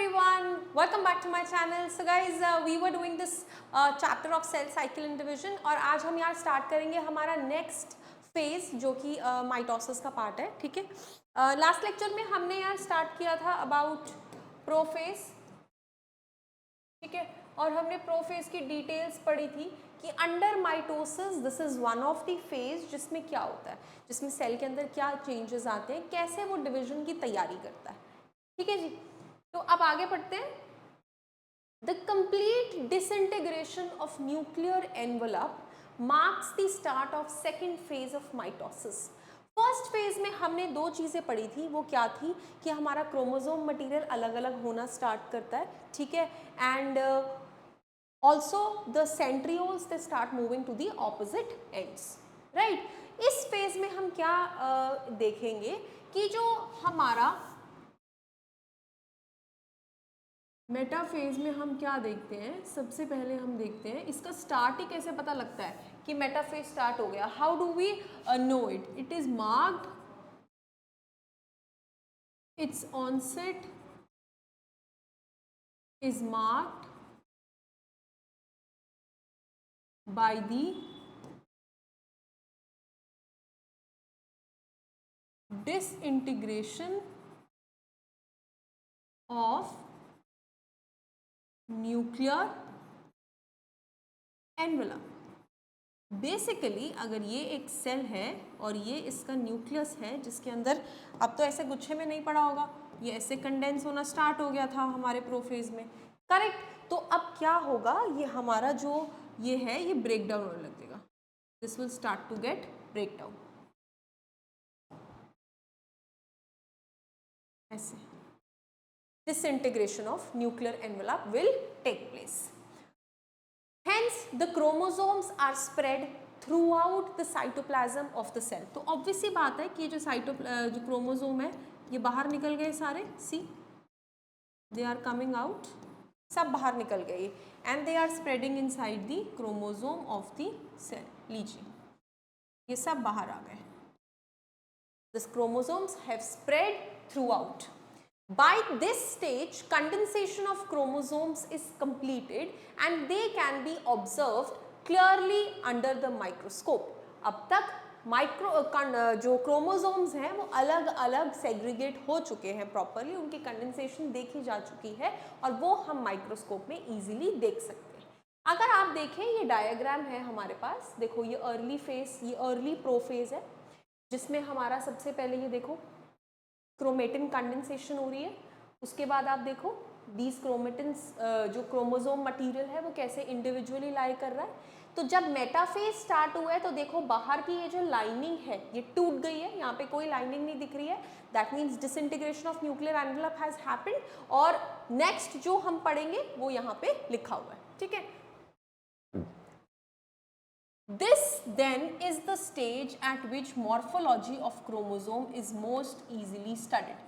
everyone, welcome back to my channel. So guys, we were doing this chapter of cell cycle and division और आज हम यार start करेंगे हमारा next phase जो कि माइटोसिस का पार्ट है. ठीक है, लास्ट लेक्चर में हमने यार स्टार्ट किया था अबाउट प्रोफेज. ठीक है, और हमने प्रोफेज की डिटेल्स पढ़ी थी कि under mitosis this is one of the phase जिसमें क्या होता है, जिसमें सेल के अंदर क्या चेंजेस आते हैं, कैसे वो डिवीजन की तैयारी करता है. ठीक है जी, तो अब आगे बढ़ते हैं. The complete disintegration of nuclear envelope marks the start of second phase of mitosis. First phase में हमने दो चीज़ें पढ़ी थी. वो क्या थी कि हमारा क्रोमोसोम मटेरियल अलग अलग होना स्टार्ट करता है. ठीक है, and also the centrioles they start moving to the opposite ends. Right, इस फेज में हम क्या देखेंगे कि जो हमारा मेटा फेज में हम क्या देखते हैं. सबसे पहले हम देखते हैं इसका स्टार्ट ही कैसे पता लगता है कि मेटा फेज स्टार्ट हो गया. How do we know it? It is marked, it's onset is marked by the disintegration of nuclear envelope. Basically अगर ये एक सेल है और ये इसका न्यूक्लियस है जिसके अंदर, अब तो ऐसे गुच्छे में नहीं पड़ा होगा, ये ऐसे कंडेंस होना स्टार्ट हो गया था हमारे प्रोफेज में. करेक्ट. तो अब क्या होगा, ये हमारा जो ये है ये ब्रेक डाउन होने लगेगा. This will start to get break down. ऐसे disintegration of nuclear envelope will take place. Hence, the chromosomes are spread throughout the cytoplasm of the cell. तो obvious सी बात है कि जो जो क्रोमोसोम है ये बाहर निकल गए सारे. See, they are coming out. सब बाहर निकल गए and they are spreading inside the chromosome of the cell. लीजिए, ये सब बाहर आ गए. These chromosomes have spread throughout. By this stage, condensation of chromosomes is completed and they can be observed clearly under the microscope. अब तक जो chromosomes हैं वो अलग अलग सेग्रीगेट हो चुके हैं प्रॉपरली, उनकी कंडेंसेशन देखी जा चुकी है और वो हम माइक्रोस्कोप में इजीली देख सकते हैं. अगर आप देखें ये डायग्राम है हमारे पास, देखो ये अर्ली फेज, ये अर्ली प्रोफेज है जिसमें हमारा सबसे पहले ये देखो क्रोमेटिन कंडेंसेशन हो रही है. उसके बाद आप देखो दीज क्रोमेटिन्स जो क्रोमोसोम मटेरियल है वो कैसे इंडिविजुअली लाई कर रहा है. तो जब मेटाफेज स्टार्ट हुआ है तो देखो बाहर की ये जो लाइनिंग है ये टूट गई है, यहाँ पे कोई लाइनिंग नहीं दिख रही है. That means disintegration of nuclear envelope has happened. और नेक्स्ट जो हम पढ़ेंगे वो यहाँ पे लिखा हुआ है. ठीक है, this then is the stage at which morphology of chromosome is most easily studied.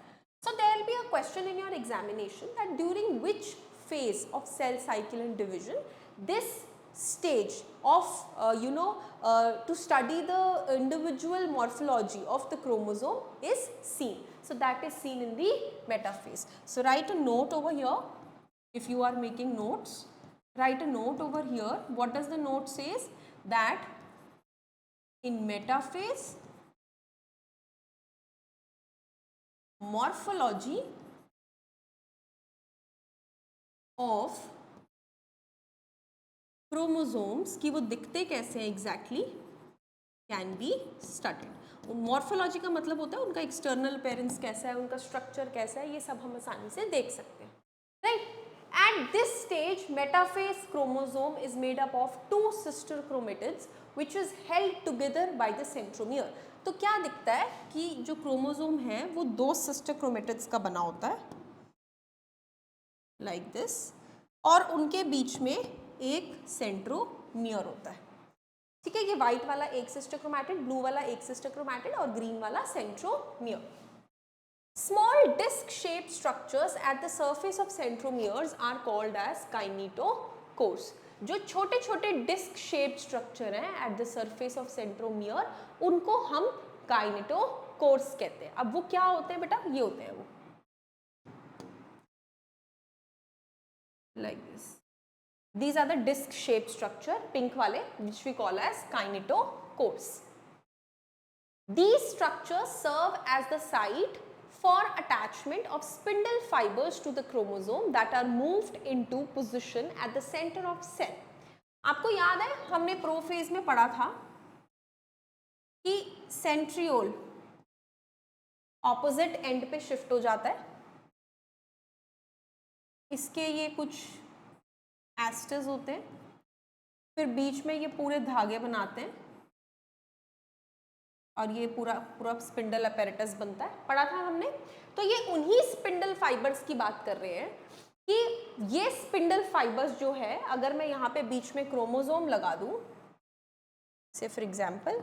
So there will be a question in your examination that during which phase of cell cycle and division this stage of to study the individual morphology of the chromosome is seen. So that is seen in the metaphase. So write a note over here. If you are making notes, write a note over here. What does the note says? That in metaphase morphology of chromosomes कि वो दिखते कैसे हैं exactly can be studied. Morphology का मतलब होता है उनका एक्सटर्नल अपीयरेंस कैसा है, उनका स्ट्रक्चर कैसा है, ये सब हम आसानी से देख सकते हैं. Right. At this stage, metaphase chromosome is made up of two sister chromatids which is held together by the centromere. तो क्या दिखता है कि जो क्रोमोसोम है वो दो सिस्टर क्रोमेटिड्स का बना होता है like this, और उनके बीच में एक सेंट्रोमियर होता है. ठीक है, ये व्हाइट वाला एक सिस्टर क्रोमैटिड, ब्लू वाला एक सिस्टर क्रोमैटिड और ग्रीन वाला centromere. Small disc-shaped structures at the surface of centromeres are called as kinetochores. जो छोटे छोटे डिस्क शेप्ड स्ट्रक्चर हैं at the surface of centromere उनको हम काइनेटोकोर्स कहते हैं. अब वो क्या होते हैं बेटा? ये होते हैं वो like this. These are the disc shaped structure, pink wale, which we call as kinetochores. These structures serve as the site for attachment of spindle fibers to the chromosome that are moved into position at the center of cell. आपको याद है हमने prophase में पढ़ा था कि centriole opposite and पे shift हो जाता है, इसके ये कुछ एस्टर्स होते हैं, फिर बीच में ये पूरे धागे बनाते हैं और ये पूरा पूरा स्पिंडल अपैरेटस बनता है, पढ़ा था हमने। तो ये उन्हीं स्पिंडल फाइबर्स की बात कर रहे हैं कि ये स्पिंडल फाइबर्स जो है, अगर मैं यहाँ पे बीच में क्रोमोसोम लगा दूं, से फॉर एग्जांपल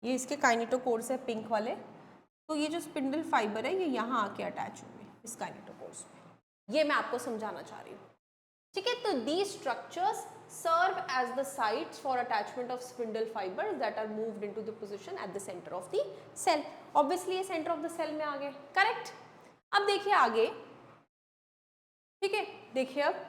ये इसके काइनेटोकोर्स है पिंक वाले, तो ये जो स्पिंडल फाइबर है ये यहाँ आके अटैच होंगे इस काइनेटोकोर्स में, ये मैं आपको समझाना चाह रही हूँ, ठीक है। तो these structures serve as the sites for attachment of spindle fibers that are moved into the position at the center of the cell. Obviously ये center of the cell में आ गए, करेक्ट। अब देखिए आगे, ठीक है, देखिए अब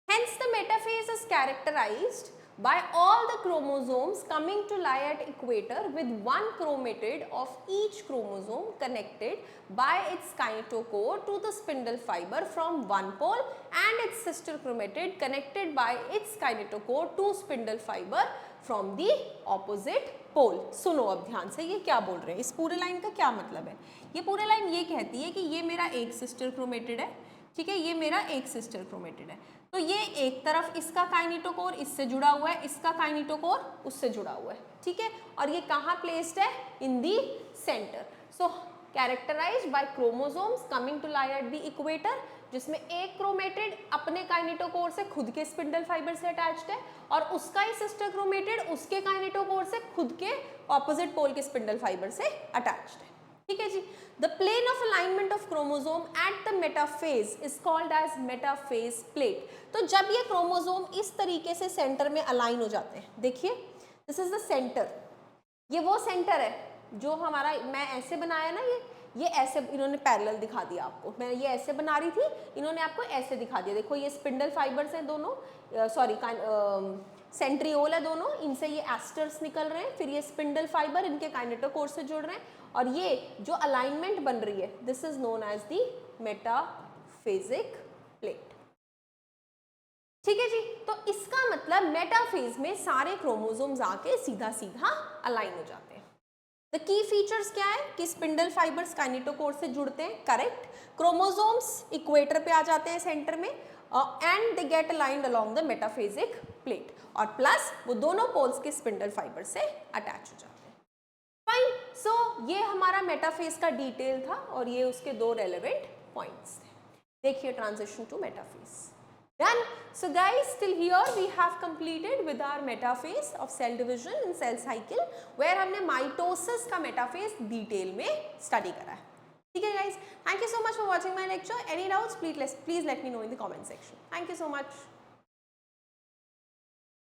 hence the metaphase is characterized by all the chromosomes coming to lie at equator with one chromatid of each chromosome connected by its kinetochore to the spindle fiber from one pole and its sister chromatid connected by its kinetochore to spindle fiber from the opposite pole. सुनो अब ध्यान से, ये क्या बोल रहे हैं, इस पूरे लाइन का क्या मतलब है। ये पूरे लाइन ये कहती है कि ये मेरा एक सिस्टर क्रोमेटिड है, ठीक है, ये मेरा एक सिस्टर क्रोमेटिड है, तो ये एक तरफ इसका काइनेटोकोर इससे जुड़ा हुआ है, इसका काइनेटोकोर उससे जुड़ा हुआ है, ठीक है, और ये कहाँ प्लेस्ड है, in the centre. So characterised by chromosomes coming to lie at the equator, जिसमें एक क्रोमेटिड अपने काइनेटोकोर से खुद के स्पिंडल फाइबर से अटैच्ड है और उसका ही सिस्टर क्रोमेटिड उसके काइनेटोकोर से खुद के ऑपोजिट पोल के स्पिंडल फाइबर से अटैच्ड है, ठीक है जी। The plane of alignment of chromosome at the metaphase is called as metaphase plate. तो जब ये क्रोमोसोम इस तरीके से सेंटर में अलाइन हो जाते हैं, देखिए दिस इज द सेंटर, ये वो सेंटर है जो हमारा, मैं ऐसे बनाया ना, ये ऐसे इन्होंने पैरेलल दिखा दिया आपको, मैं ये ऐसे बना रही थी, इन्होंने आपको ऐसे दिखा दिया, देखो ये स्पिंडल फाइबर्स हैं दोनों, सॉरी सेंट्रियोल है दोनों, इनसे ये एस्टर्स निकल रहे हैं, फिर ये स्पिंडल फाइबर इनके काइनेटोकोर से जुड़ रहे हैं, और ये जो अलाइनमेंट बन रही है this is known as the metaphasic plate, ठीक है जी। तो इसका मतलब मेटाफेज में सारे क्रोमोसोम्स आके सीधा सीधा अलाइन हो जाते हैं। द की फीचर्स क्या है कि स्पिंडल फाइबर्स काइनेटोकोर से जुड़ते हैं, करेक्ट, क्रोमोसोम्स इक्वेटर पे आ जाते हैं सेंटर में, and they get aligned along the metaphasic plate, और प्लस वो दोनों पोल्स के स्पिंडल फाइबर से अटैच हो जाते हैं। फाइन, सो ये हमारा मेटाफेज का डिटेल था और ये उसके दो रेलेवेंट पॉइंट्स थे। देखिए transition to metaphase. Done. So guys, till here we have completed with our metaphase of cell division in cell cycle, where हमने mitosis का metaphase detail में study करा है, ठीक है guys? Thank you so much for watching my lecture. Any doubts, please let me know in the comment section. Thank you so much.